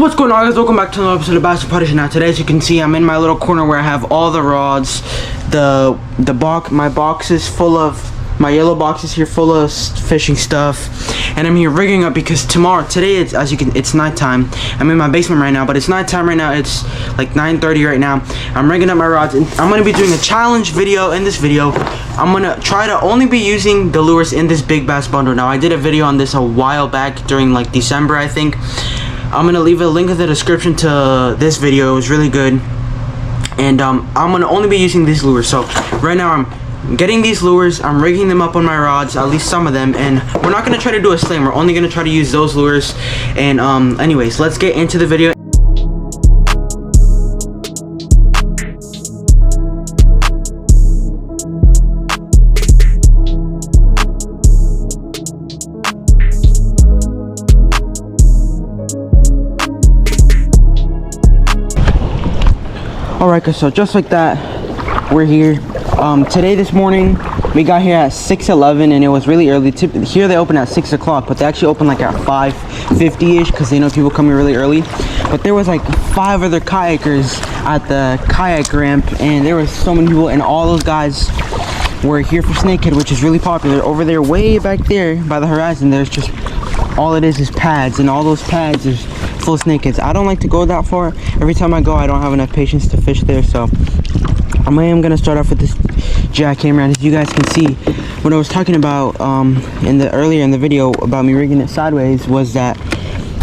What's going on, guys? Welcome back to another episode of Bass Punish. Now today, as you can see, I'm in my little corner where I have all the rods. My box is full of, my yellow box is here full of fishing stuff, and I'm here rigging up because today it's, it's nighttime. I'm in my basement right now, but it's nighttime right now. It's like 9:30 right now. I'm rigging up my rods, and I'm gonna be doing a challenge video. In this video, I'm gonna try to only be using the lures in this big bass bundle. Now I did a video on this a while back during like December, I think. I'm gonna leave a link in the description to this video. It was really good, and I'm gonna only be using these lures. So right now I'm getting these lures, I'm rigging them up on my rods, at least some of them, and we're not gonna try to do a slam. We're only gonna try to use those lures. And anyways, let's get into the video. Alright guys, so just like that, we're here. This morning, we got here at 6:11, and it was really early. Here they open at 6 o'clock, but they actually open like at 5:50ish because they know people come here really early. But there was like 5 other kayakers at the kayak ramp, and there was so many people, and all those guys were here for snakehead, which is really popular. Over there, way back there by the horizon, there's just, all it is pads, and all those pads is full of snakeheads. I don't like to go that far. Every time I go, I don't have enough patience to fish there, so I am gonna start off with this jackhammer. And as you guys can see, what I was talking about earlier in the video about me rigging it sideways was that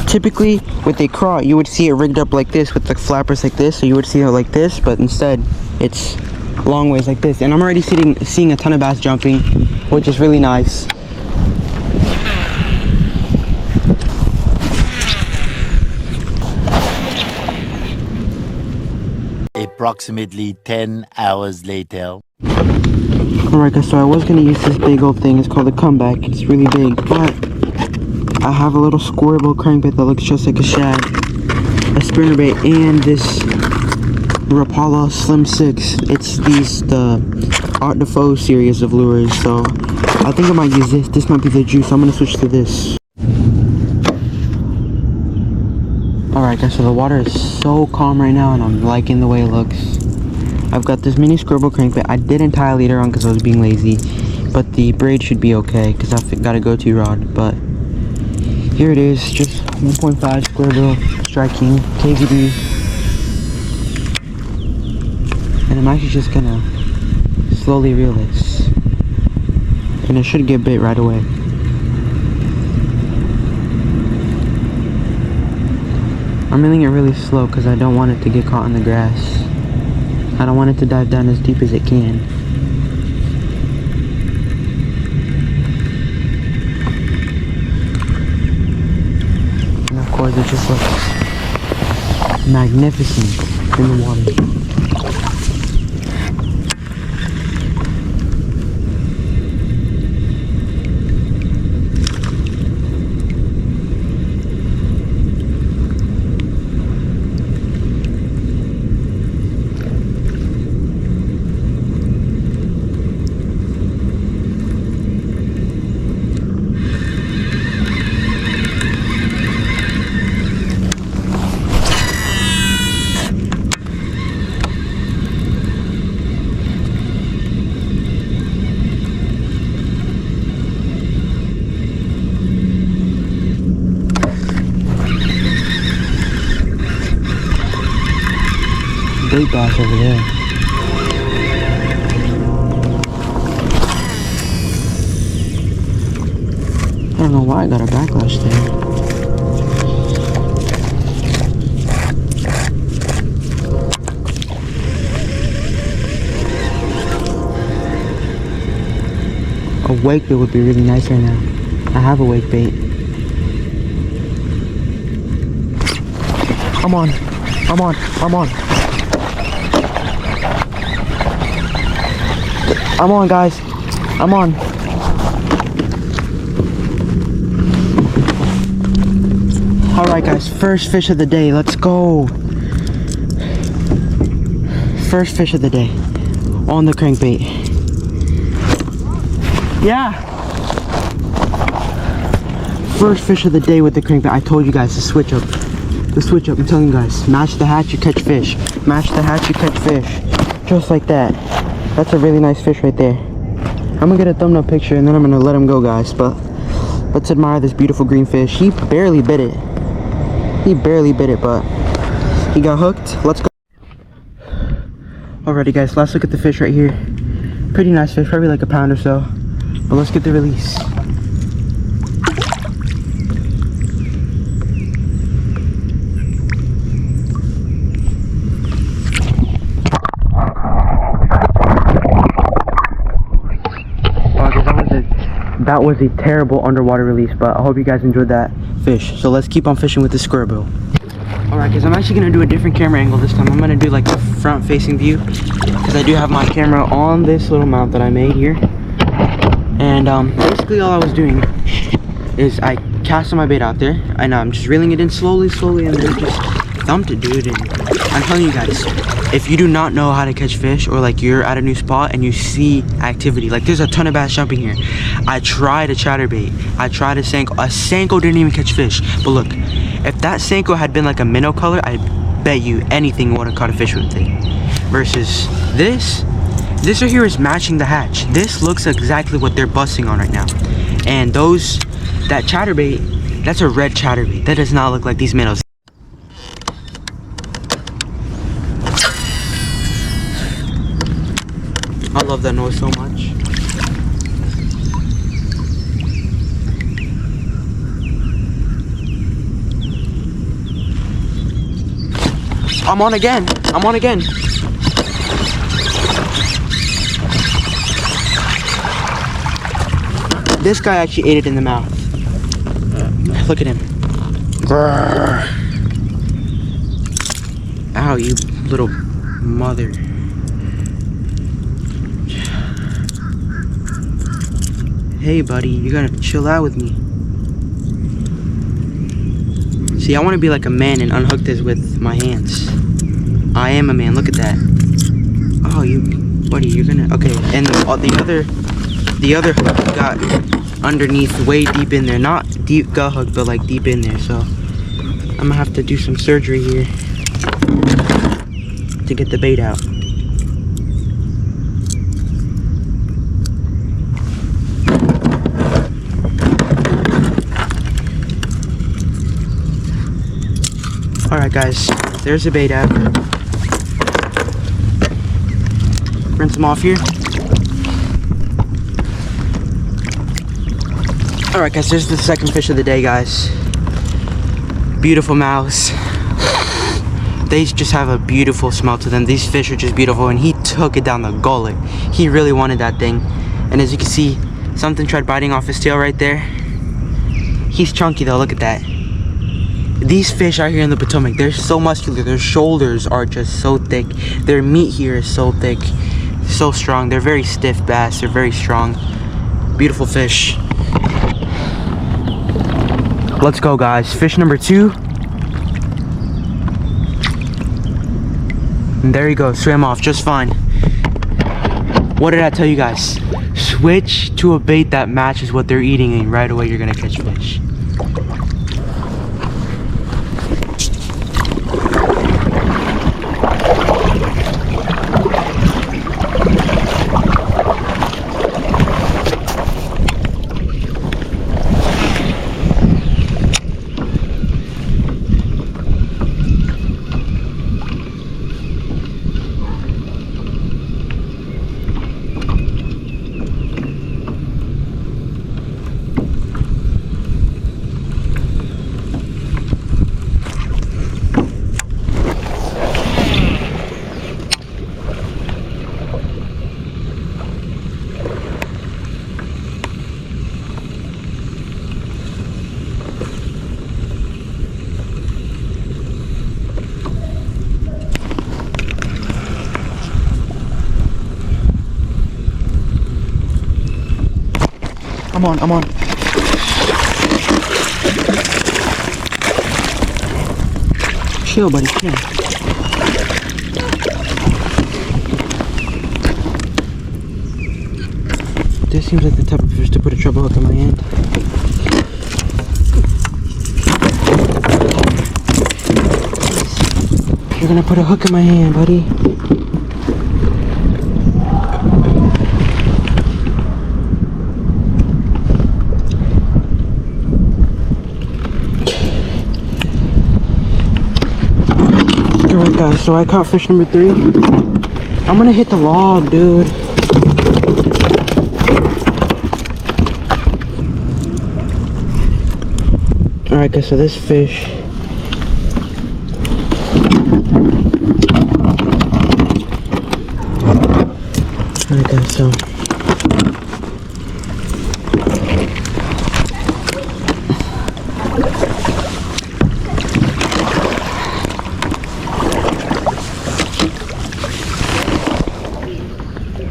typically with a craw you would see it rigged up like this with the flappers like this, so you would see it like this, but instead it's long ways like this. And I'm already seeing a ton of bass jumping, which is really nice. Approximately 10 hours later. Alright guys, so I was gonna use this big old thing. It's called a comeback. It's really big, but I have a little squirrable crankbait that looks just like a shad, a spinnerbait, and this Rapala Slim 6. It's the Art Defoe series of lures, so I think I might use this. This might be the juice. I'm gonna switch to this. Alright guys, so the water is so calm right now, and I'm liking the way it looks. I've got this mini squirrel crankbait. I didn't tie a leader on because I was being lazy, but the braid should be okay because I've got a go-to rod. But here it is, just 1.5 square bill striking KVD, and I'm actually just gonna slowly reel this, and it should get bit right away. I'm reeling it really slow because I don't want it to get caught in the grass. I don't want it to dive down as deep as it can. And of course it just looks magnificent in the water. Big bass over there. I don't know why I got a backlash there. A wake bait would be really nice right now. I have a wake bait. I'm on. I'm on, guys. I'm on. Alright guys, first fish of the day. Let's go. First fish of the day on the crankbait. Yeah. First fish of the day with the crankbait. I told you guys to switch up. The switch up, I'm telling you guys. Match the hatch, you catch fish. Match the hatch, you catch fish. Just like that. That's a really nice fish right there. I'm gonna get a thumbnail picture and then I'm gonna let him go, guys. But let's admire this beautiful green fish. He barely bit it. He barely bit it, but he got hooked. Let's go. Alrighty, guys, let's look at the fish right here. Pretty nice fish, probably like a pound or so. But let's get the release. That was a terrible underwater release, but I hope you guys enjoyed that fish. So let's keep on fishing with the square bill. Alright guys, I'm actually going to do a different camera angle this time. I'm going to do like a front facing view, because I do have my camera on this little mount that I made here. And basically all I was doing is I casted my bait out there, and I'm just reeling it in slowly, and then just thumped it, dude. And I'm telling you guys, if you do not know how to catch fish, or like you're at a new spot and you see activity, like there's a ton of bass jumping here. I tried a chatterbait, I tried a Senko didn't even catch fish. But look, if that Senko had been like a minnow color, I bet you anything would have caught a fish with it. Versus this right here is matching the hatch. This looks exactly what they're busting on right now. And that chatterbait, that's a red chatterbait. That does not look like these minnows. I love that noise so much. I'm on again. I'm on again. This guy actually ate it in the mouth. Look at him. Grrr. Ow, you little mother. Hey buddy, you gotta chill out with me. See, I want to be like a man and unhook this with my hands. I am a man, look at that. Oh, buddy, you're gonna, okay. And the other hook got underneath, way deep in there. Not deep gut hook, but like deep in there. So I'm gonna have to do some surgery here to get the bait out. Alright guys, there's the bait out. Rinse them off here. Alright guys, there's the second fish of the day, guys. Beautiful mouths. They just have a beautiful smell to them. These fish are just beautiful, and he took it down the gullet. He really wanted that thing. And as you can see, something tried biting off his tail right there. He's chunky though, look at that. These fish out here in the Potomac, they're so muscular. Their shoulders are just so thick. Their meat here is so thick, so strong. They're very stiff bass. They're very strong. Beautiful fish. Let's go, guys. Fish number 2. And there you go. Swam off just fine. What did I tell you guys? Switch to a bait that matches what they're eating, and right away you're gonna catch fish. I'm on. Chill, buddy, chill. This seems like the type of fish to put a treble hook in my hand. You're gonna put a hook in my hand, buddy. Alright guys, so I caught fish number 3. I'm gonna hit the log, dude. Alright guys, so this fish, alright guys, so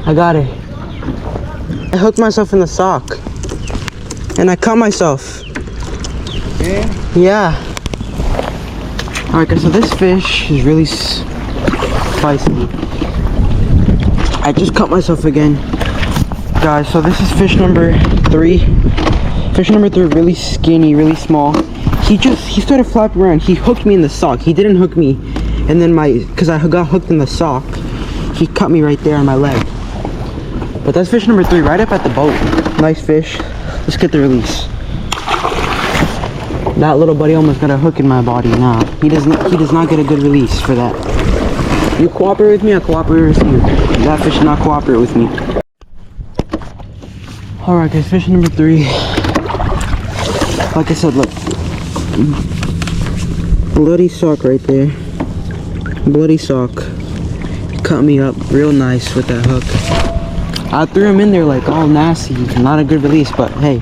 I got it. I hooked myself in the sock and I cut myself. Yeah. Alright guys, so this fish is really spicy. I just cut myself again. Guys, so this is fish number 3. Fish number 3, really skinny, really small. He started flapping around. He hooked me in the sock. He didn't hook me. And then because I got hooked in the sock, he cut me right there on my leg. But that's fish number 3, right up at the boat. Nice fish. Let's get the release. That little buddy almost got a hook in my body. Nah, he does not get a good release for that. You cooperate with me, I cooperate with you. That fish did not cooperate with me. Alright guys, fish number 3. Like I said, look. Bloody sock right there. Bloody sock. Cut me up real nice with that hook. I threw him in there like all nasty. Not a good release, but hey.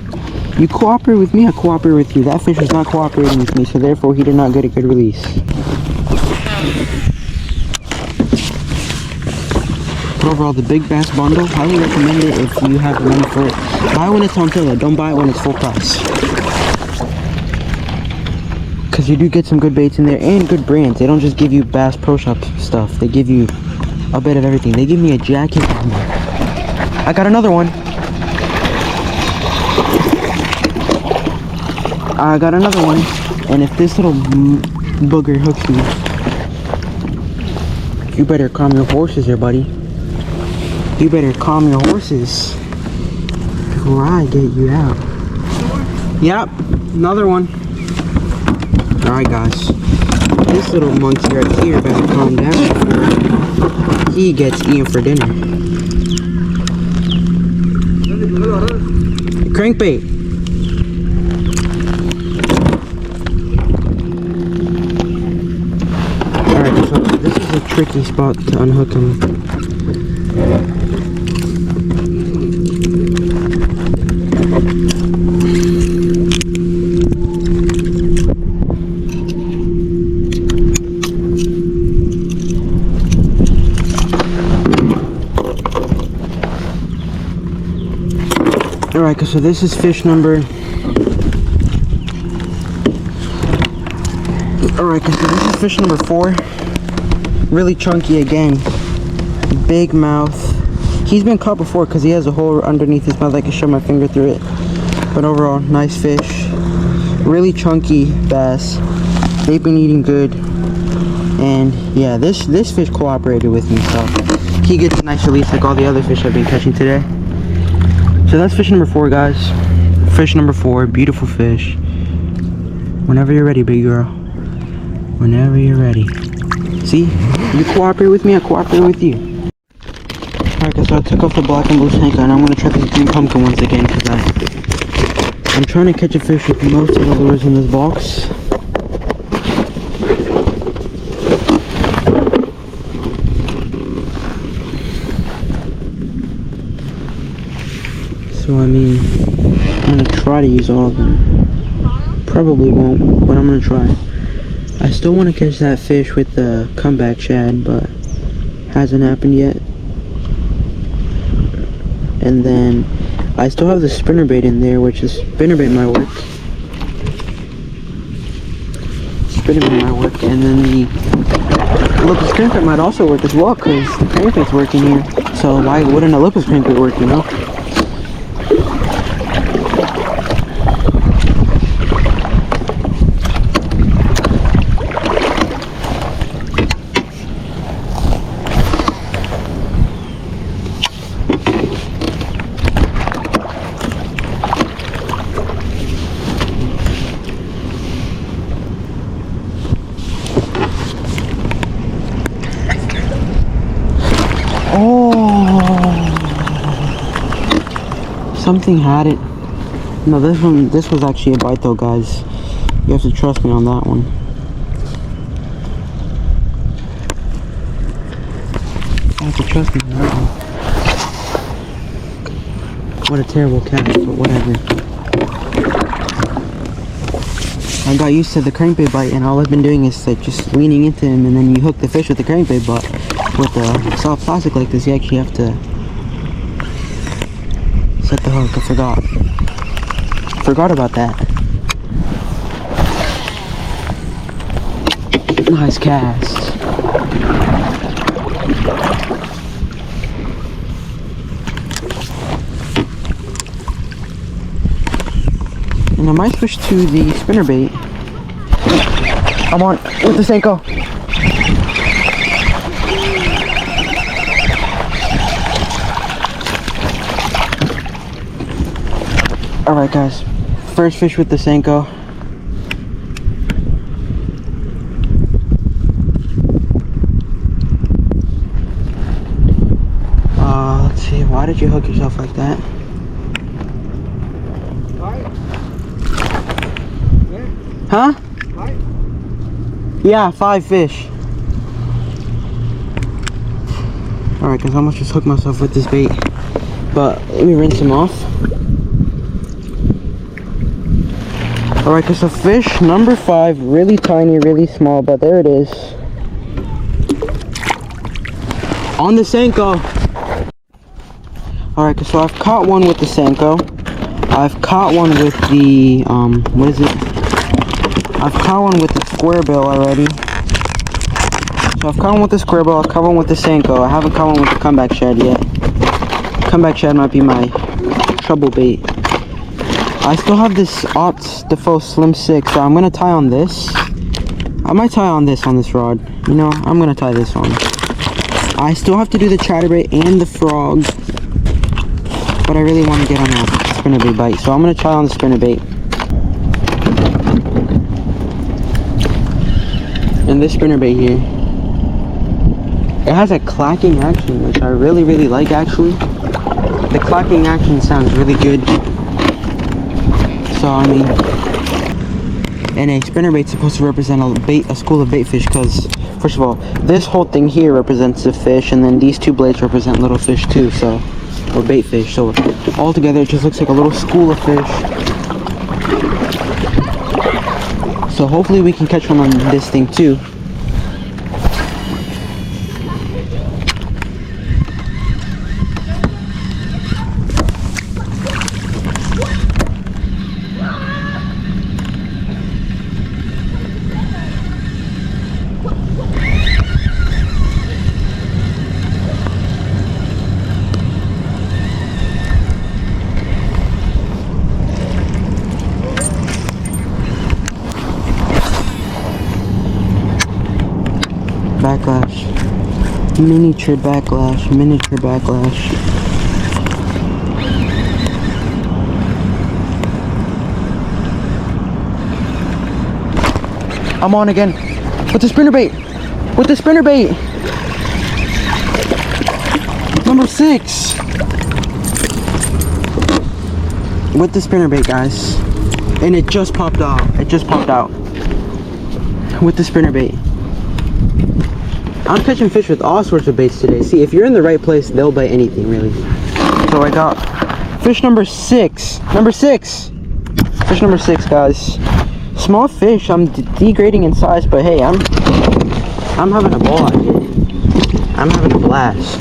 You cooperate with me, I cooperate with you. That fish was not cooperating with me, so therefore he did not get a good release. But overall, the big bass bundle, highly recommend it if you have money for it. Buy when it's on sale, don't buy it when it's full price. Because you do get some good baits in there and good brands. They don't just give you Bass Pro Shop stuff. They give you a bit of everything. They give me a jacket. I got another one. I got another one, and if this little booger hooks me, you better calm your horses here, buddy. You better calm your horses before I get you out. Yep, another one. Alright guys, this little monkey right here better calm down. He gets eaten for dinner. Crankbait. This is a tricky spot to unhook him. Alright, so this is fish number... Alright, so this is fish number 4. Really chunky again. Big mouth. He's been caught before because he has a hole underneath his mouth. I can shove my finger through it. But overall, nice fish. Really chunky bass. They've been eating good. And yeah, this fish cooperated with me, so he gets a nice release like all the other fish I've been catching today. So that's fish number 4, guys. Fish number 4, beautiful fish. Whenever you're ready, big girl. Whenever you're ready. See? You cooperate with me, I cooperate with you. Alright guys, so I took off the black and blue Senko and I'm going to try these green pumpkin ones again because I'm trying to catch a fish with most of the lures in this box. So I mean, I'm going to try to use all of them. Probably won't, but I'm going to try. I still want to catch that fish with the comeback shad, but hasn't happened yet. And then I still have the spinnerbait in there, which is spinnerbait might work. Spinnerbait might work, and then the Olympus crankbait might also work as well, because the crankbait's working here. So why wouldn't a Olympus crankbait work, you know? Something had it. No, this was actually a bite though, guys. You have to trust me on that one. You have to trust me on that one. What a terrible catch, but whatever. I got used to the crankbait bite, and all I've been doing is like just leaning into him, and then you hook the fish with the crankbait. But with the soft plastic like this, you actually have to set the hook. I forgot about that. Nice cast. And I might switch to the spinnerbait. I'm on with the Senko. Alright guys, first fish with the Senko. Let's see, why did you hook yourself like that? Huh? Yeah, 5 fish. Alright guys, I almost just hooked myself with this bait. But let me rinse him off. Alright guys, so fish number 5, really tiny, really small, but there it is. On the Senko. Alright guys, so I've caught one with the Senko. I've caught one with the, what is it? I've caught one with the square bill already. So I've caught one with the square bill, I've caught one with the Senko. I haven't caught one with the comeback shad yet. Comeback shad might be my trouble bait. I still have this Opt Defoe Slim 6, so I'm gonna tie on this. I might tie on this rod. You know, I'm gonna tie this on. I still have to do the chatterbait and the frog, but I really want to get on a spinnerbait bite, so I'm gonna try on the spinnerbait. And this spinnerbait here, it has a clacking action, which I really like actually. The clacking action sounds really good. So I mean, and a spinnerbait's supposed to represent a school of bait fish, because first of all, this whole thing here represents a fish, and then these 2 blades represent little fish too, so, or bait fish. So all together it just looks like a little school of fish. So hopefully we can catch one on this thing too. Backlash. Miniature backlash. Miniature backlash. I'm on again. With the spinnerbait. With the spinnerbait. Number 6. With the spinnerbait, guys. And it just popped out. It just popped out. With the spinnerbait. I'm catching fish with all sorts of baits today. See, if you're in the right place, they'll bite anything, really. So I got fish number 6. Number 6. Fish number 6, guys. Small fish. I'm degrading in size, but hey, I'm having a ball out here. I'm having a blast.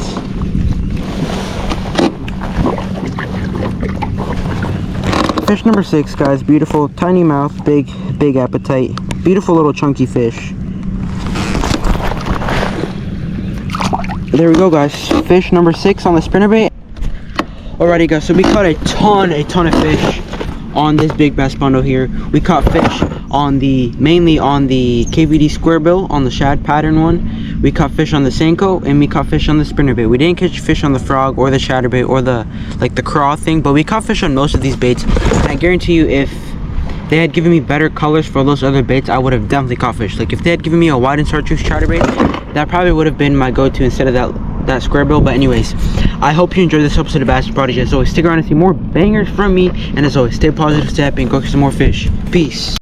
Fish number 6, guys. Beautiful, tiny mouth, big appetite. Beautiful little chunky fish. There we go, guys. Fish number 6 on the spinnerbait. Alrighty, guys, so we caught a ton of fish on this big bass bundle here. We caught fish on mainly on the KVD square bill, on the shad pattern one. We caught fish on the Senko, and we caught fish on the spinnerbait. We didn't catch fish on the frog or the chatterbait or the craw thing, but we caught fish on most of these baits. And I guarantee you, if they had given me better colors for those other baits, I would have definitely caught fish. Like if they had given me a white and chartreuse chatterbait, that probably would have been my go-to instead of that that square bill. But anyways, I hope you enjoyed this episode of Bass Prodigy. As always, stick around and see more bangers from me, and as always, stay positive, step, and go catch some more fish. Peace.